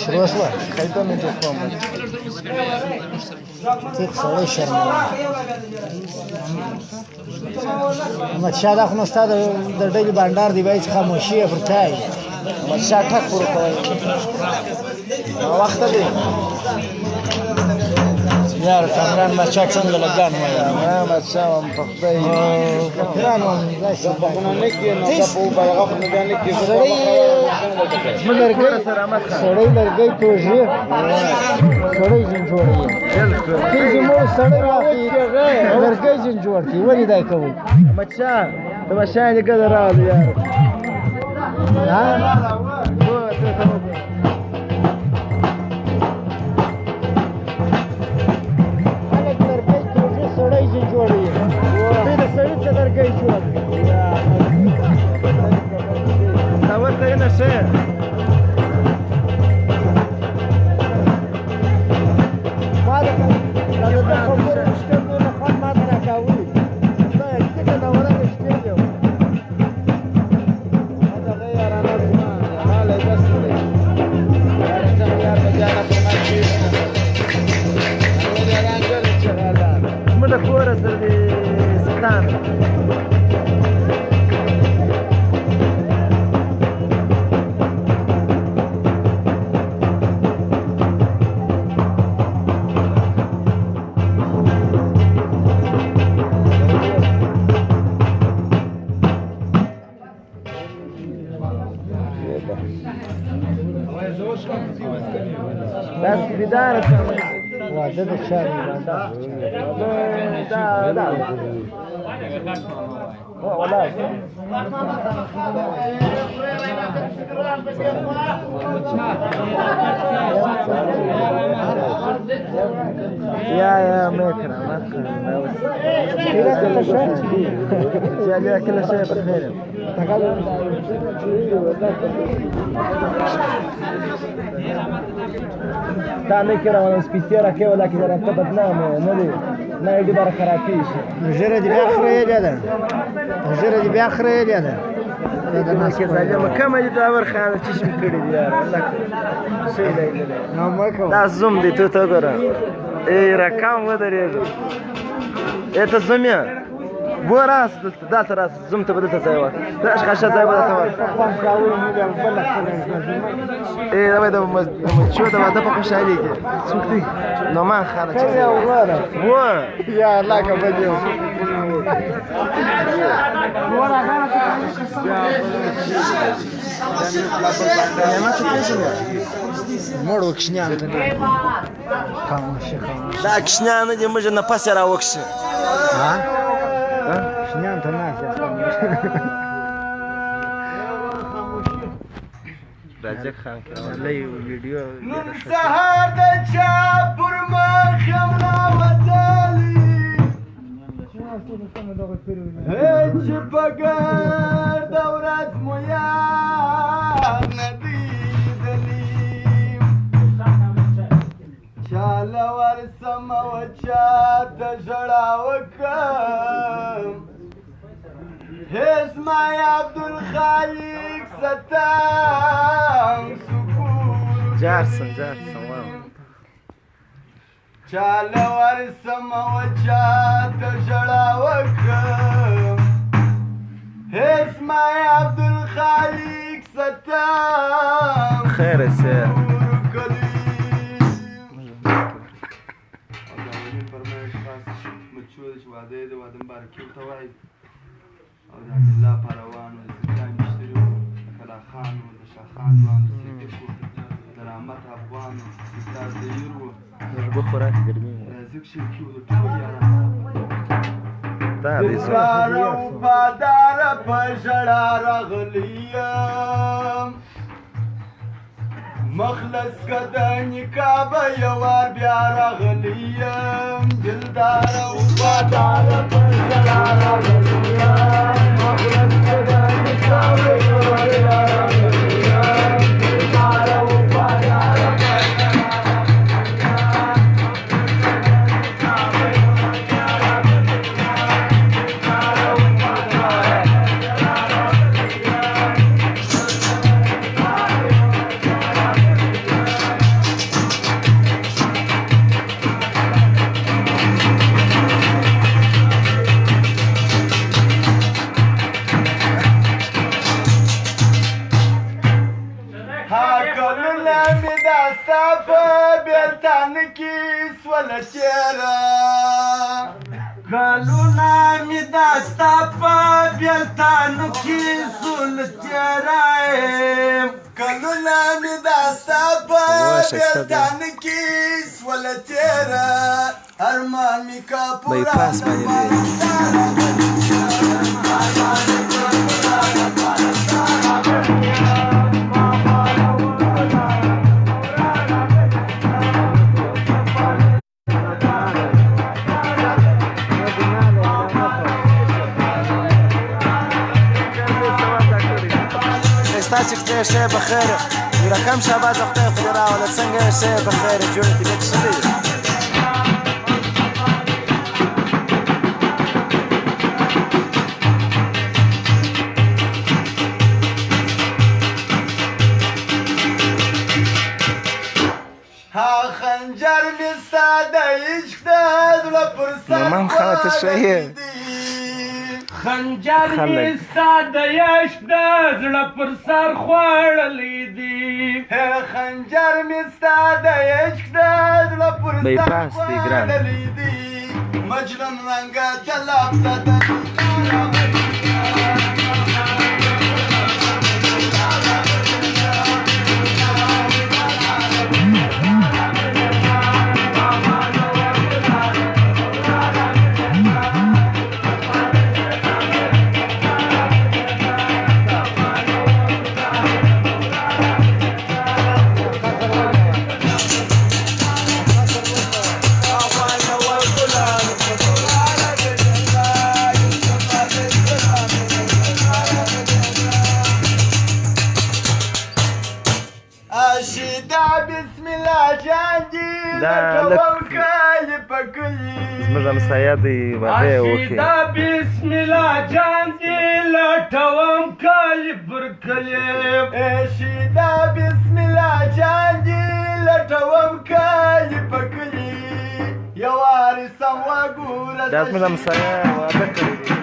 شروع شوه خیلی مې ته کوم تیغ سړی شرموي احمدشاه دا خو نو ستا د ډلې بانډار دی وایي چې خاموشي یې پر تا وي احمدشاه ټک پوره کوي ناوخته دی یاره کامران بچا څنګه لګان وایي احمدشاه هم په خدای کپتان هم داسې خو نه کېږي نو دا په بلغه خو نه بیا نه کېږي سړی لرګی توژي سړی ځین جوړوي کوي چې مور سړی واخلي لرګی ځین جوړ کړي ولې دا کوي احمدشاه ته به شیان یې ګډه راغلو یاره خلک لرګی توژي سړی ځین جوړوي دوی د سړي څه لرګی جوړ دا ورته یې نه ښه داسې بیداره شوم واده د چا دی ولا يا مكرم كل شيء بخير تعمل كده وانا سبيسيرا كده ولكن انا بدنام نادي ما يجي بره خرافيش جرى دي باخر يا جدع جرى دي باخر يا جدع هذا الناس كذا ما كم يدور خان تشم كده يا الله شيء لا لا زوم دي تو تغرا اي رقم ودريجو это زوميا براس ده تراس زوم تبدل تساوي ده اشغال زي بدل تمام ايه ده شو ده بقى شاليك سوقتي نو ما خانه يا ورا يا الله كبديو ورا مړ وکشنیان ته خاموش دا کشنیان دې موږ نه پس را وکش ها کشنیان ته نه راځه خان کړه لې ویډیو سهار د چا پر مخ امنا ودالي هیڅ بغیر د ورځ مو یار ندی دلی چاله ورسم و چا د ژړا وکم اسمع عبدالخالق ستام سکون جارسن واو چاله ورسم و چا د ژړا وکم اسمع عبدالخالق ستام خیر سه او د الله پهلوانو د سلطان مشتریو د کلا خانو د شاه خان ځوانو د صدیقو د رحمت افغانو د استاد زهیر و اوبه خوراک ګرمي رازق شرکي و د ټول یارانو دا دې وراره وفاداره په ژړا راغلی یم مخلص که د نکاح به یو وار بیا راغلی یم دلداره وفاداره په ژړا راغلی یم مخلص که د نکاح به یو وار بیا راغلی یم دلداره وفاداره په ولا چیرې کلونه مې دا ستا په بېلتانو کې زول تېری کلونه مې دا ستا په بېلتانو کې سول تېره ارمان مې که پوره ستاسو خدای شی بخیر رقم شاباز خدای خو دې راوله څنګه یې شی بخیر جوړې طبیعت ښه دی ها خنجر مې ستا د عشق د زړه پر سر مامان خاله ته ښه یې خنجر مې ستا د عشق د زړه پر سر خوړلی دی خنجر مې ستا د عشق د زړه پر سر خوړلی دی مجنون رنګه جلاب ته زموږ همسایه دی واده یې وکړي دا بسم الله جان دې لټوم کلي پر کلي شیدا بسم الله جان دې لټوم کلي پر کلي یو واري سم وګوره دا زموږ همسایه واده کړی دی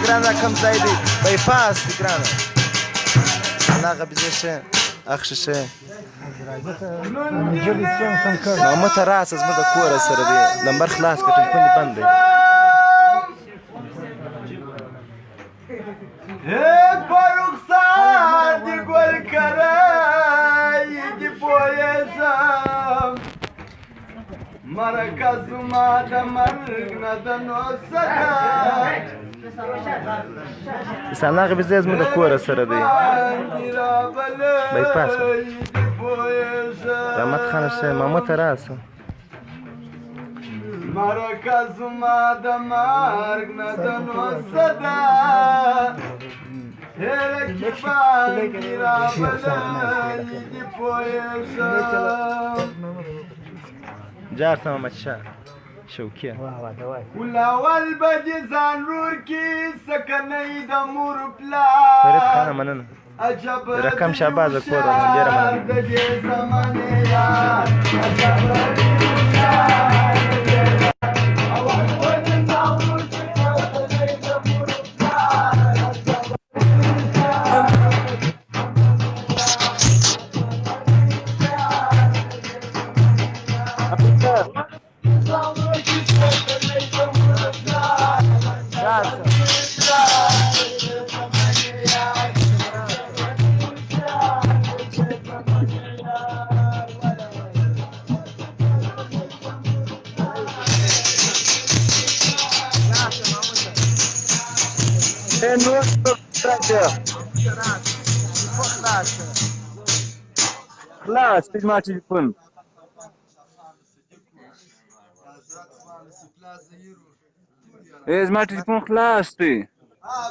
ګران رقم ځای دی بایپاس دی ګرانه هغه بيزه شه اخ شه ماما ته راس زما د کور سره دی نمبر خلاص کړ ټلیفون دی بند دی پرخصار دی ګل کرای دی پویزم مرکز ما د مرګ نه د نو صدا ساناغه بيزه زما د کور سره دی بایپاس رحمت خان شه ماما ته راس مرکز ما د مرګ نه د نو صدا هره کی باندې را بلای دی پویزم جار سما مچا شوکیه ولاول بدی ځان رور کی سکنې د مور پلا فرید خان مننه رقم شاباز کور ډیر مننه نور خلاص تجمع تليفون ايه زما تليفون خلاص دی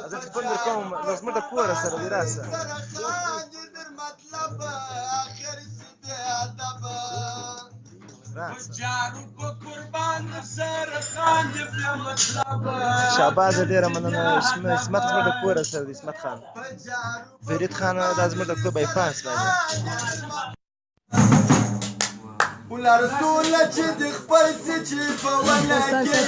هذا تليفون دركم لازم دا كوره سره دراسه شعبازه ډیره مننه اسمت زما د کوره سره د اسمت خان فرید خان د زما د کوبای پاس باندې ولا رسول چې د خپل چې په ونه کې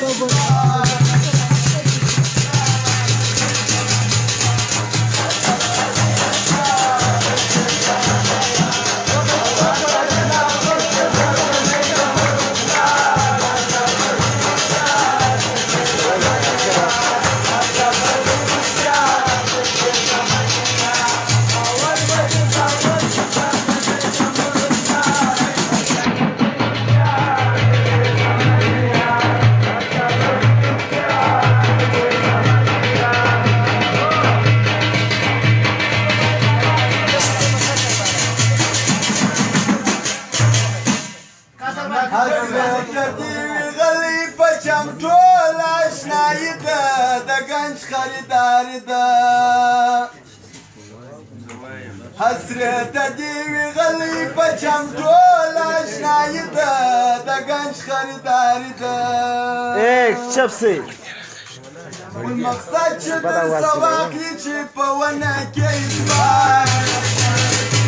حسرت دیوی غلی پچم ټول آشنایی ده د گنج خریداری ده ایک چپ سی مقصد چې در سواقی چې په ونه کې اتبار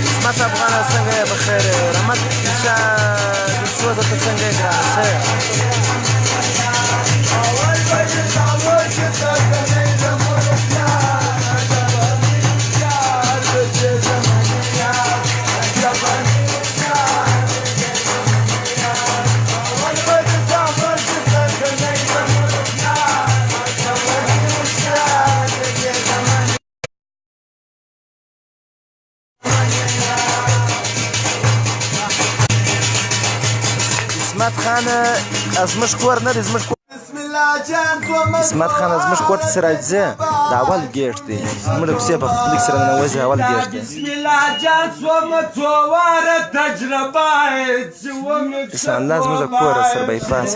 اسمت افغانه څنګه یې بخیر رحمت شاه د سوزه ته څنګه یې ګرانه اول به د ساور چې تکنی د مرسیان اسمت خان زموږ کور نه دی زموږ کور اسمت خان زموږ کور ته چې راځي د اول ګیټ دی زموږ د کوڅې په لیک سره ننوځي اول ګیټ دی اسلام الله زموږ د کور سره بایپاس